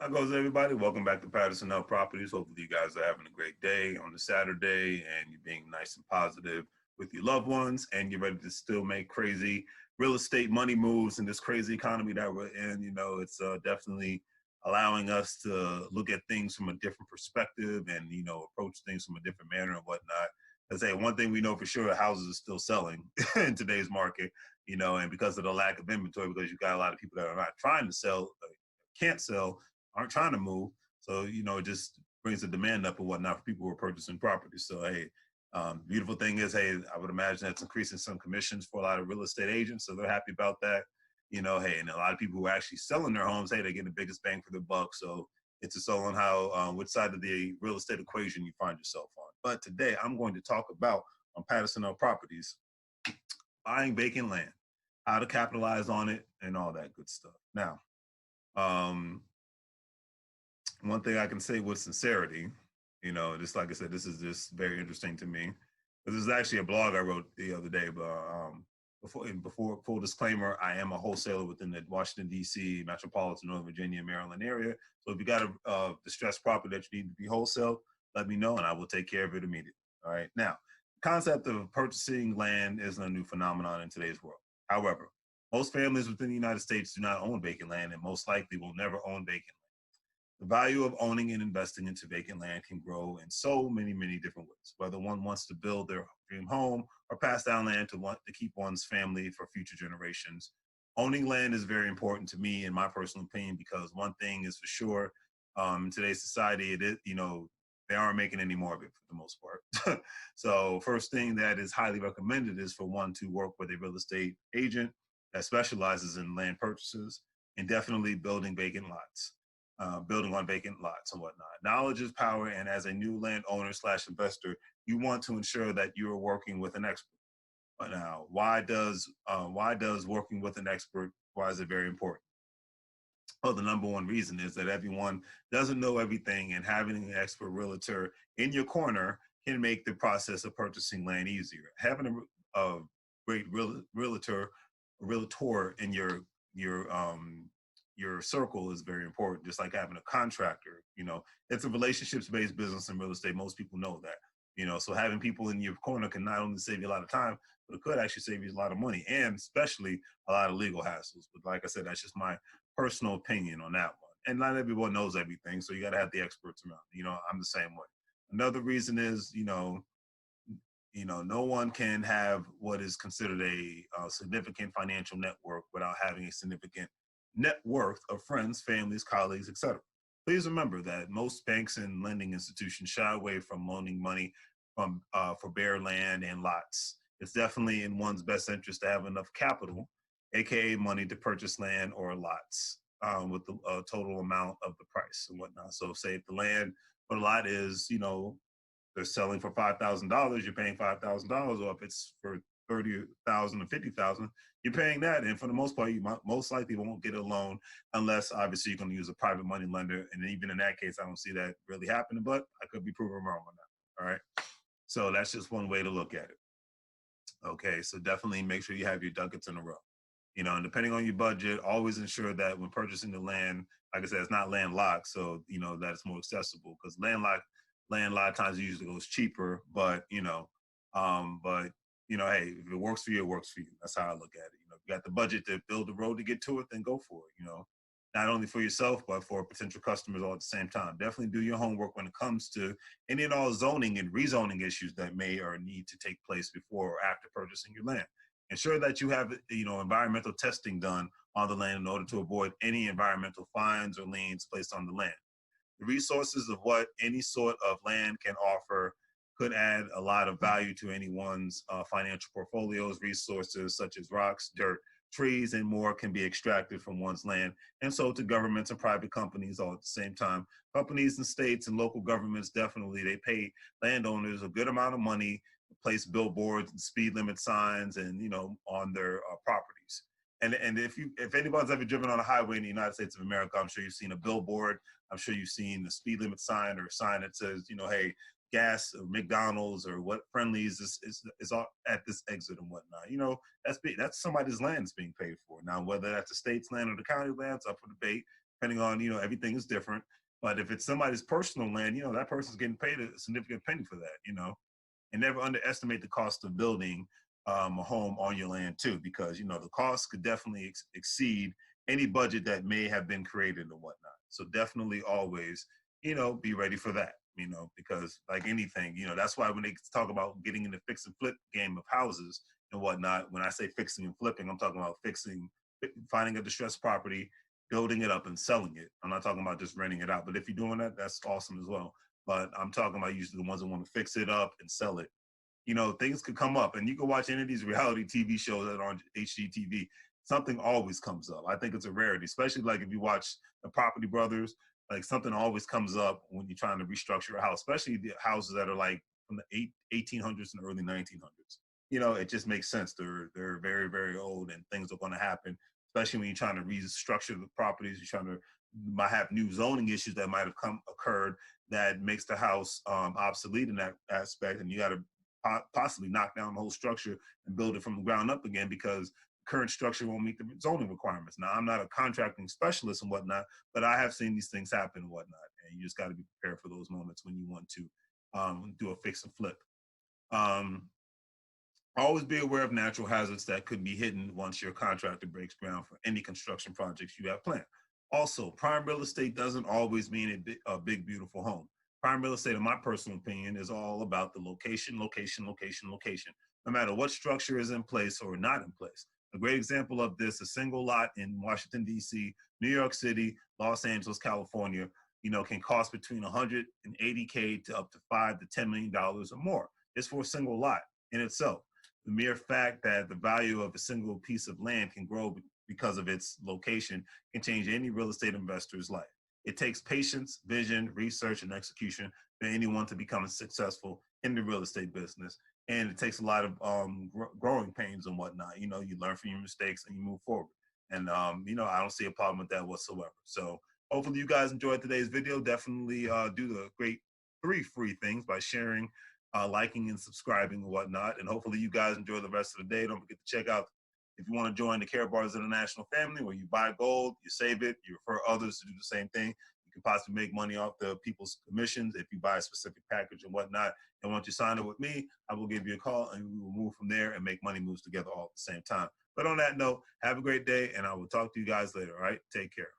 How goes everybody? Welcome back to Patterson L Properties. Hopefully you guys are having a great day on the Saturday and you're being nice and positive with your loved ones and you're ready to still make crazy real estate money moves in this crazy economy that we're in. It's definitely allowing us to look at things from a different perspective and, approach things from a different manner and whatnot. Because, hey, one thing we know for sure, houses are still selling in today's market, and because of the lack of inventory, because you've got a lot of people that are not trying to sell, can't sell, aren't trying to move. So, it just brings the demand up and whatnot for people who are purchasing property. So, hey, beautiful thing is, hey, I would imagine that's increasing some commissions for a lot of real estate agents. So they're happy about that. Hey, and a lot of people who are actually selling their homes, hey, they're getting the biggest bang for their buck. So it's just all on how, which side of the real estate equation you find yourself on. But today I'm going to talk about on Patterson L Properties, buying vacant land, how to capitalize on it, and all that good stuff. Now, um, one thing I can say with sincerity, just like I said, this is just very interesting to me. This is actually a blog I wrote the other day, but before full disclaimer, I am a wholesaler within the Washington D.C. metropolitan Northern Virginia, Maryland area. So if you got a distressed property that you need to be wholesale, let me know and I will take care of it immediately. All right. Now, the concept of purchasing land isn't a new phenomenon in today's world. However, most families within the United States do not own vacant land and most likely will never own vacant land. The value of owning and investing into vacant land can grow in so many, many different ways. Whether one wants to build their dream home or pass down land to want to keep one's family for future generations. Owning land is very important to me, in my personal opinion, because one thing is for sure, in today's society, it is, they aren't making any more of it for the most part. So, first thing that is highly recommended is for one to work with a real estate agent that specializes in land purchases and definitely building vacant lots, building on vacant lots and whatnot. Knowledge is power, and as a new landowner slash investor, you want to ensure that you are working with an expert. But now, why does working with an expert, why is it very important? Well, the number one reason is that everyone doesn't know everything, and having an expert realtor in your corner can make the process of purchasing land easier. Having a great realtor in your circle is very important. Just like having a contractor, it's a relationships based business in real estate. Most people know that. So having people in your corner can not only save you a lot of time, but it could actually save you a lot of money and especially a lot of legal hassles. But like I said, that's just my personal opinion on that one. And not everyone knows everything, so you got to have the experts around. I'm the same way. Another reason is, no one can have what is considered a significant financial network without having a significant net worth of friends, families, colleagues, etc. Please remember that most banks and lending institutions shy away from loaning money for bare land and lots. It's definitely in one's best interest to have enough capital, aka money, to purchase land or lots with the total amount of the price and whatnot. So, say if the land or lot is, they're selling for $5,000, you're paying $5,000, or if it's for 30,000 or 50,000, you're paying that. And for the most part, most likely won't get a loan unless obviously you're going to use a private money lender. And even in that case, I don't see that really happening, but I could be proven wrong on that. All right. So that's just one way to look at it. Okay. So definitely make sure you have your ducats in a row. And depending on your budget, always ensure that when purchasing the land, like I said, it's not landlocked, so that it's more accessible. Because land a lot of times usually goes cheaper, but hey, if it works for you, it works for you. That's how I look at it. If you got the budget to build the road to get to it, then go for it. Not only for yourself but for potential customers all at the same time. Definitely do your homework when it comes to any and all zoning and rezoning issues that may or need to take place before or after purchasing your land. Ensure that you have environmental testing done on the land in order to avoid any environmental fines or liens placed on the land. The resources of what any sort of land can offer could add a lot of value to anyone's financial portfolios. Resources such as rocks, dirt, trees, and more can be extracted from one's land and sold to governments and private companies all at the same time. Companies and states and local governments definitely they pay landowners a good amount of money to place billboards and speed limit signs and on their properties. And if anybody's ever driven on a highway in the United States of America, I'm sure you've seen a billboard. I'm sure you've seen the speed limit sign or a sign that says, hey, gas or McDonald's or what Friendlies is at this exit and whatnot. That's somebody's land that's being paid for. Now, whether that's the state's land or the county land, it's up for debate. depending on, everything is different. But if it's somebody's personal land, that person's getting paid a significant penny for that. And never underestimate the cost of building a home on your land too, because the cost could definitely exceed any budget that may have been created and whatnot. So definitely always, be ready for that. Because like anything, that's why when they talk about getting in the fix and flip game of houses and whatnot, when I say fixing and flipping, I'm talking about finding a distressed property, building it up and selling it. I'm not talking about just renting it out. But if you're doing that, that's awesome as well. But I'm talking about usually the ones that want to fix it up and sell it. Things could come up, and you can watch any of these reality TV shows that are on HGTV. Something always comes up. I think it's a rarity, especially like if you watch the Property Brothers. Like something always comes up when you're trying to restructure a house, especially the houses that are like from the 1800s and early 1900s. It just makes sense. They're very, very old, and things are going to happen, especially when you're trying to restructure the properties. You're trying to might have new zoning issues that might have occurred that makes the house obsolete in that aspect, and you got to possibly knock down the whole structure and build it from the ground up again because current structure won't meet the zoning requirements. Now, I'm not a contracting specialist and whatnot, but I have seen these things happen and whatnot, and you just got to be prepared for those moments when you want to do a fix and flip. Always be aware of natural hazards that could be hidden once your contractor breaks ground for any construction projects you have planned. Also, prime real estate doesn't always mean a big, beautiful home. Prime real estate, in my personal opinion, is all about the location, location, location, location, no matter what structure is in place or not in place. A great example of this, a single lot in Washington, D.C., New York City, Los Angeles, California, can cost between 180K to up to $5 to $10 million or more. It's for a single lot in itself. The mere fact that the value of a single piece of land can grow because of its location can change any real estate investor's life. It takes patience, vision, research, and execution for anyone to become successful in the real estate business. And it takes a lot of growing pains and whatnot. You learn from your mistakes and you move forward. And, I don't see a problem with that whatsoever. So hopefully you guys enjoyed today's video. Definitely do the great 3 free things by sharing, liking and subscribing and whatnot. And hopefully you guys enjoy the rest of the day. Don't forget to check out if you want to join the Care Bars International family, where you buy gold, you save it, you refer others to do the same thing. You can possibly make money off the people's commissions if you buy a specific package and whatnot. And once you sign up with me, I will give you a call and we will move from there and make money moves together all at the same time. But on that note, have a great day and I will talk to you guys later. All right. Take care.